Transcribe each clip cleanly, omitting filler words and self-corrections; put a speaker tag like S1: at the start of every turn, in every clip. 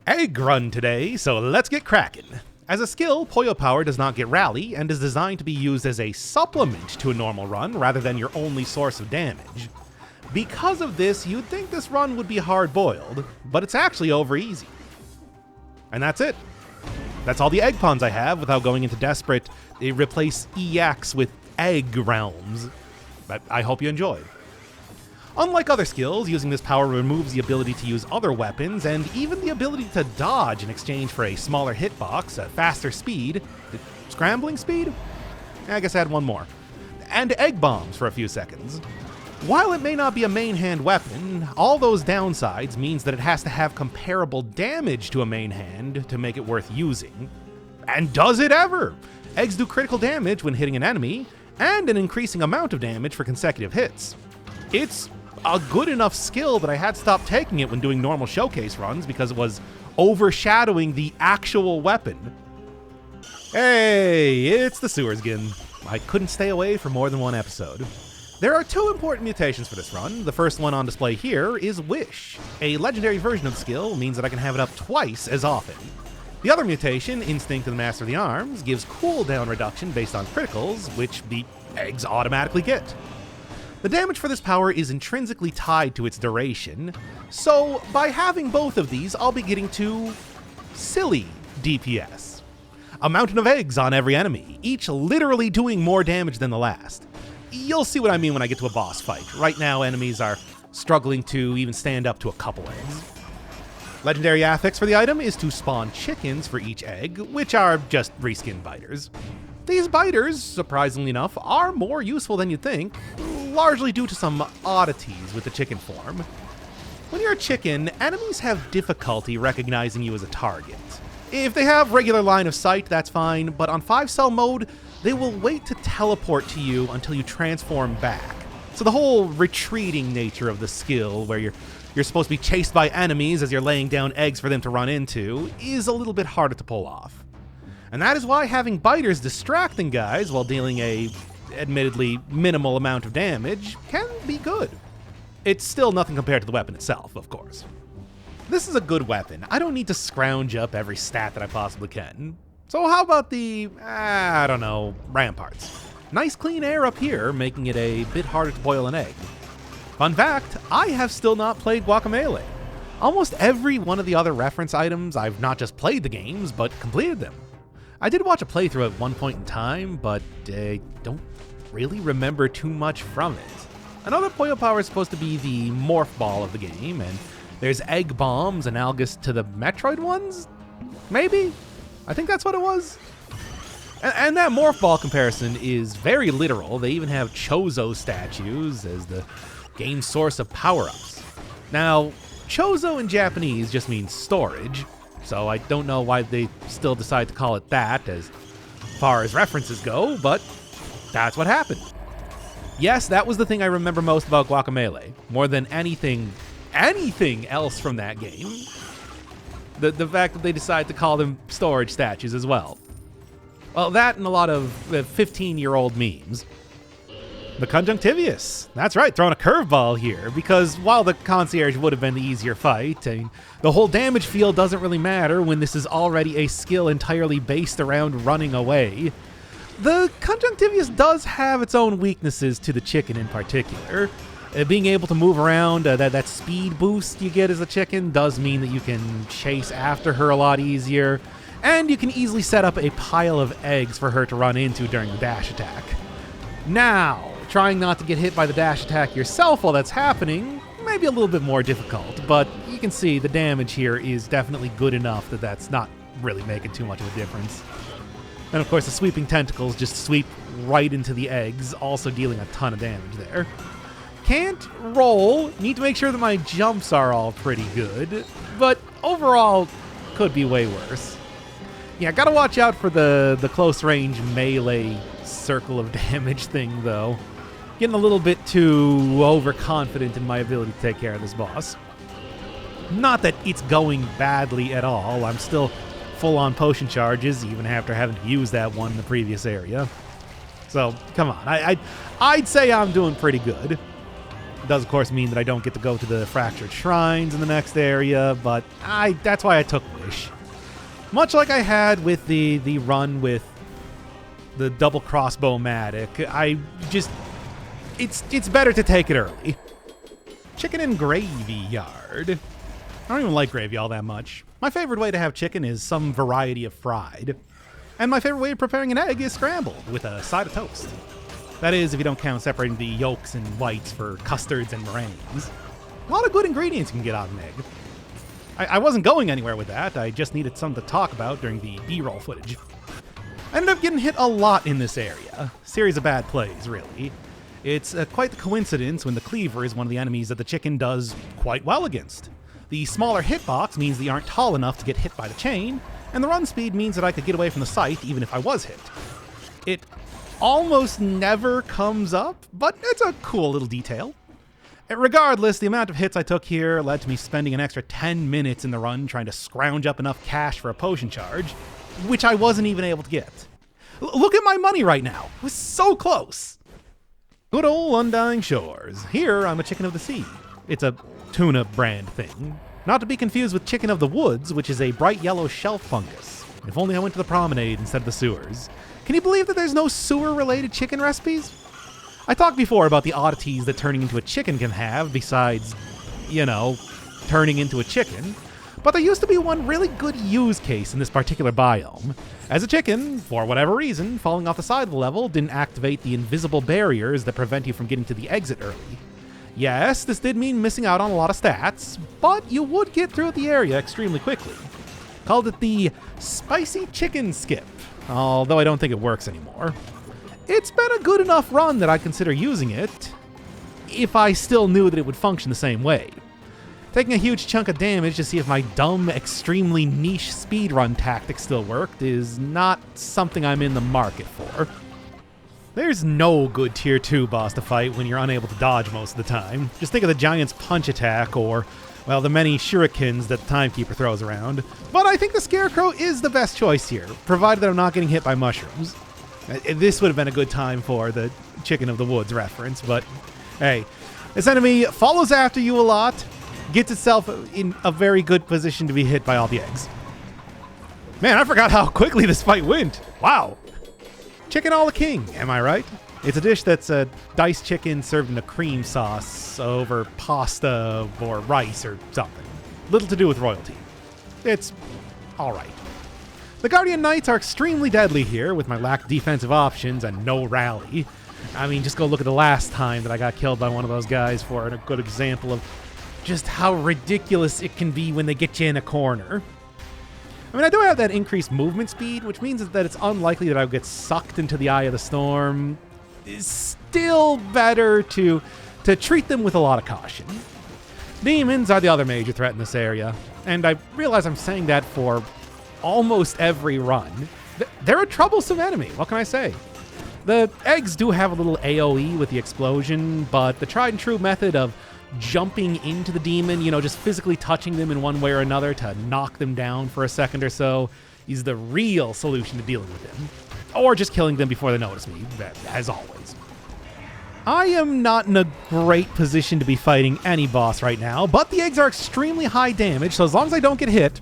S1: Egg run today, so let's get cracking. As a skill, Pollo Power does not get rally and is designed to be used as a supplement to a normal run rather than your only source of damage. Because of this, you'd think this run would be hard-boiled, but it's actually over easy. And that's it. That's all the egg puns I have without going into desperate replace EX with egg realms. But I hope you enjoyed. Unlike other skills, using this power removes the ability to use other weapons, and even the ability to dodge in exchange for a smaller hitbox, a faster speed, scrambling speed? I guess I had one more. And egg bombs for a few seconds. While it may not be a main hand weapon, all those downsides means that it has to have comparable damage to a main hand to make it worth using. And does it ever? Eggs do critical damage when hitting an enemy, and an increasing amount of damage for consecutive hits. It's a good enough skill that I had to stop taking it when doing normal showcase runs because it was overshadowing the actual weapon. Hey, it's the Sewerskin. I couldn't stay away for more than one episode. There are two important mutations for this run. The first one on display here is Wish. A legendary version of the skill means that I can have it up twice as often. The other mutation, Instinct of the Master of the Arms, gives cooldown reduction based on criticals, which the eggs automatically get. The damage for this power is intrinsically tied to its duration, so by having both of these, I'll be getting to silly DPS. A mountain of eggs on every enemy, each literally doing more damage than the last. You'll see what I mean when I get to a boss fight. Right now, enemies are struggling to even stand up to a couple eggs. Legendary affix for the item is to spawn chickens for each egg, which are just reskin biters. These biters, surprisingly enough, are more useful than you'd think, largely due to some oddities with the chicken form. When you're a chicken, enemies have difficulty recognizing you as a target. If they have regular line of sight, that's fine, but on 5-cell mode, they will wait to teleport to you until you transform back. So the whole retreating nature of the skill, where you're supposed to be chased by enemies as you're laying down eggs for them to run into, is a little bit harder to pull off. And that is why having biters distracting guys while dealing a admittedly minimal amount of damage can be good. It's still nothing compared to the weapon itself, of course. This is a good weapon. I don't need to scrounge up every stat that I possibly can. So how about the, Ramparts? Nice clean air up here, making it a bit harder to boil an egg. Fun fact, I have still not played Guacamelee. Almost every one of the other reference items, I've not just played the games, but completed them. I did watch a playthrough at one point in time, but I don't really remember too much from it. Another Pollo Power is supposed to be the morph ball of the game, and there's egg bombs analogous to the Metroid ones? Maybe? I think that's what it was. And that morph ball comparison is very literal. They even have Chozo statues as the game's source of power-ups. Now, Chozo in Japanese just means storage, so I don't know why they still decide to call it that as far as references go, but that's what happened. Yes, that was the thing I remember most about Guacamelee, more than anything else from that game. The fact that they decided to call them storage statues as well. Well, that and a lot of 15-year-old memes. The Conjunctivius. That's right, throwing a curveball here, because while the concierge would have been the easier fight, the whole damage field doesn't really matter when this is already a skill entirely based around running away. The Conjunctivius does have its own weaknesses to the chicken in particular. Being able to move around, that speed boost you get as a chicken does mean that you can chase after her a lot easier, and you can easily set up a pile of eggs for her to run into during the dash attack. Now, trying not to get hit by the dash attack yourself while that's happening may be a little bit more difficult, but you can see the damage here is definitely good enough that that's not really making too much of a difference. And of course the sweeping tentacles just sweep right into the eggs, also dealing a ton of damage there. Can't roll, need to make sure that my jumps are all pretty good, but overall could be way worse. Yeah, gotta watch out for the close range melee circle of damage thing though. Getting a little bit too overconfident in my ability to take care of this boss. Not that it's going badly at all, I'm still full on potion charges even after having to use that one in the previous area. So, come on, I'd say I'm doing pretty good. does, of course, mean that I don't get to go to the Fractured Shrines in the next area, but that's why I took Wish. Much like I had with the run with the double crossbow-matic, it's better to take it early. Chicken and graveyard. I don't even like gravy all that much. My favorite way to have chicken is some variety of fried. And my favorite way of preparing an egg is scrambled with a side of toast. That is, if you don't count separating the yolks and whites for custards and meringues. A lot of good ingredients you can get out of an egg. I wasn't going anywhere with that, I just needed something to talk about during the B-roll footage. I ended up getting hit a lot in this area. Series of bad plays, really. It's quite the coincidence when the cleaver is one of the enemies that the chicken does quite well against. The smaller hitbox means that you aren't tall enough to get hit by the chain, and the run speed means that I could get away from the scythe even if I was hit. It almost never comes up, but it's a cool little detail. Regardless, the amount of hits I took here led to me spending an extra 10 minutes in the run trying to scrounge up enough cash for a potion charge, which I wasn't even able to get. Look at my money right now. It was so close. Good old Undying Shores. Here, I'm a chicken of the sea. It's a tuna brand thing. Not to be confused with chicken of the woods, which is a bright yellow shelf fungus. If only I went to the promenade instead of the sewers. Can you believe that there's no sewer-related chicken recipes? I talked before about the oddities that turning into a chicken can have, besides, turning into a chicken. But there used to be one really good use case in this particular biome. As a chicken, for whatever reason, falling off the side of the level didn't activate the invisible barriers that prevent you from getting to the exit early. Yes, this did mean missing out on a lot of stats, but you would get through the area extremely quickly. Called it the Spicy Chicken Skip, although I don't think it works anymore. It's been a good enough run that I consider using it, if I still knew that it would function the same way. Taking a huge chunk of damage to see if my dumb, extremely niche speedrun tactic still worked is not something I'm in the market for. There's no good tier 2 boss to fight when you're unable to dodge most of the time. Just think of the giant's punch attack or, well, the many shurikens that the timekeeper throws around. But I think the Scarecrow is the best choice here, provided that I'm not getting hit by mushrooms. This would have been a good time for the Chicken of the Woods reference, but hey, this enemy follows after you a lot, gets itself in a very good position to be hit by all the eggs. Man, I forgot how quickly this fight went. Wow. Chicken a la king, am I right? It's a dish that's a diced chicken served in a cream sauce over pasta or rice or something. Little to do with royalty. It's all right. The Guardian Knights are extremely deadly here with my lack of defensive options and no rally. I mean, just go look at the last time that I got killed by one of those guys for a good example of just how ridiculous it can be when they get you in a corner. I mean, I do have that increased movement speed, which means that it's unlikely that I would get sucked into the eye of the storm. It's still better to treat them with a lot of caution. Demons are the other major threat in this area, and I realize I'm saying that for almost every run. They're a troublesome enemy, what can I say? The eggs do have a little AoE with the explosion, but the tried and true method of jumping into the demon, just physically touching them in one way or another to knock them down for a second or so is the real solution to dealing with them. Or just killing them before they notice me, as always. I am not in a great position to be fighting any boss right now, but the eggs are extremely high damage, so as long as I don't get hit.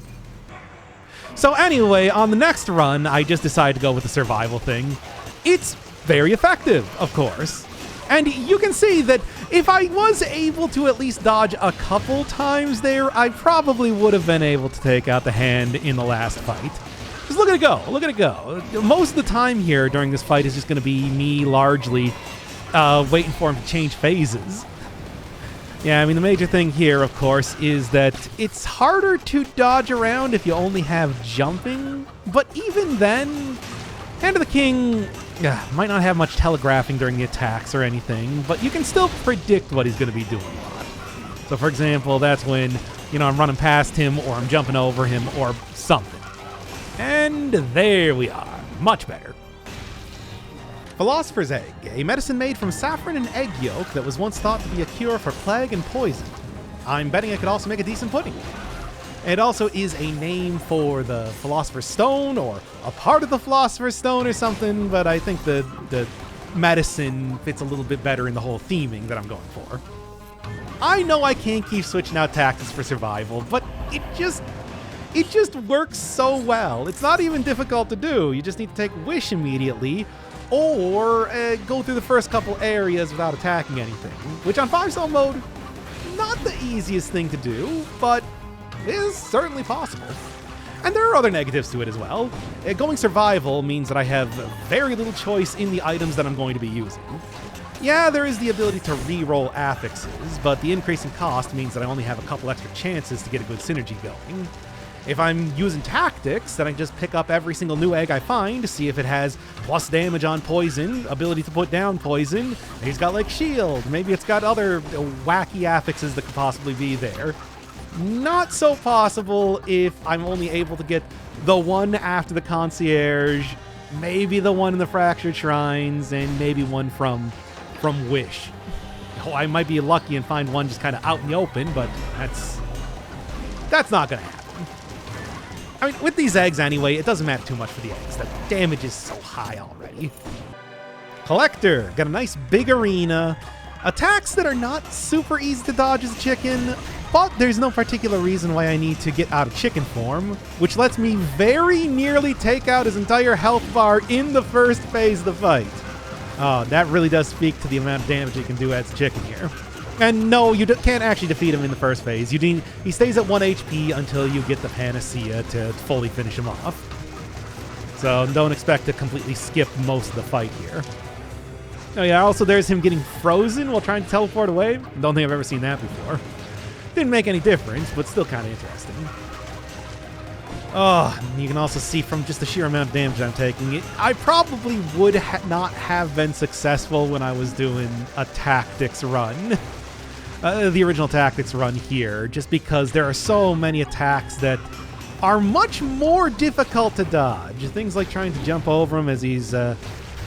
S1: So anyway, on the next run, I just decided to go with the survival thing. It's very effective, of course. And you can see that if I was able to at least dodge a couple times there, I probably would have been able to take out the hand in the last fight. Just look at it go, look at it go. Most of the time here during this fight is just going to be me largely waiting for him to change phases. Yeah, I mean, the major thing here, of course, is that it's harder to dodge around if you only have jumping, but even then, Hand of the King might not have much telegraphing during the attacks or anything, but you can still predict what he's going to be doing a lot. So, for example, that's when, I'm running past him or I'm jumping over him or something. And there we are. Much better. Philosopher's Egg, a medicine made from saffron and egg yolk that was once thought to be a cure for plague and poison. I'm betting it could also make a decent pudding. It also is a name for the Philosopher's Stone or a part of the Philosopher's Stone or something, but I think the medicine fits a little bit better in the whole theming that I'm going for. I know I can't keep switching out tactics for survival, but it just works so well. It's not even difficult to do. You just need to take Wish immediately, or go through the first couple areas without attacking anything, which on 5-star mode, not the easiest thing to do, but is certainly possible. And there are other negatives to it as well. Going survival means that I have very little choice in the items that I'm going to be using. Yeah, there is the ability to re-roll affixes, but the increase in cost means that I only have a couple extra chances to get a good synergy going. If I'm using tactics, then I just pick up every single new egg I find to see if it has plus damage on poison, ability to put down poison. Maybe it's got like shield, maybe it's got other wacky affixes that could possibly be there. Not so possible if I'm only able to get the one after the concierge, maybe the one in the fractured shrines, and maybe one from Wish. Oh, I might be lucky and find one just kind of out in the open, but that's not gonna happen. I mean, with these eggs anyway, it doesn't matter too much for the eggs. The damage is so high already. Collector, got a nice big arena. Attacks that are not super easy to dodge as a chicken, but there's no particular reason why I need to get out of chicken form, which lets me very nearly take out his entire health bar in the first phase of the fight. Oh, that really does speak to the amount of damage he can do as a chicken here. And no, you can't actually defeat him in the first phase. He stays at 1 HP until you get the Panacea to fully finish him off. So don't expect to completely skip most of the fight here. Oh yeah, also there's him getting frozen while trying to teleport away. Don't think I've ever seen that before. Didn't make any difference, but still kind of interesting. Oh, you can also see from just the sheer amount of damage I'm taking, I probably would not have been successful when I was doing a tactics run. The original tactics run here, just because there are so many attacks that are much more difficult to dodge. Things like trying to jump over him as he's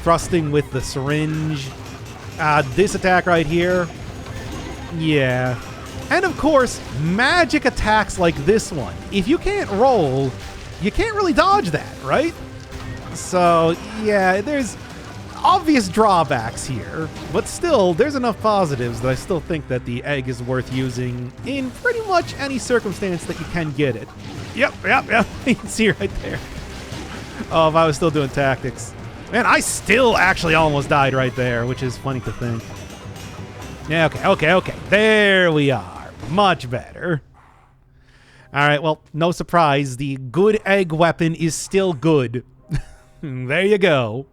S1: thrusting with the syringe. This attack right here, yeah. And of course, magic attacks like this one. If you can't roll, you can't really dodge that, right? So yeah, there's obvious drawbacks here, but still, there's enough positives that I still think that the egg is worth using in pretty much any circumstance that you can get it. Yep. You can see right there. Oh, if I was still doing tactics. Man, I still actually almost died right there, which is funny to think. Yeah, okay. There we are. Much better. All right, well, no surprise. The good egg weapon is still good. There you go.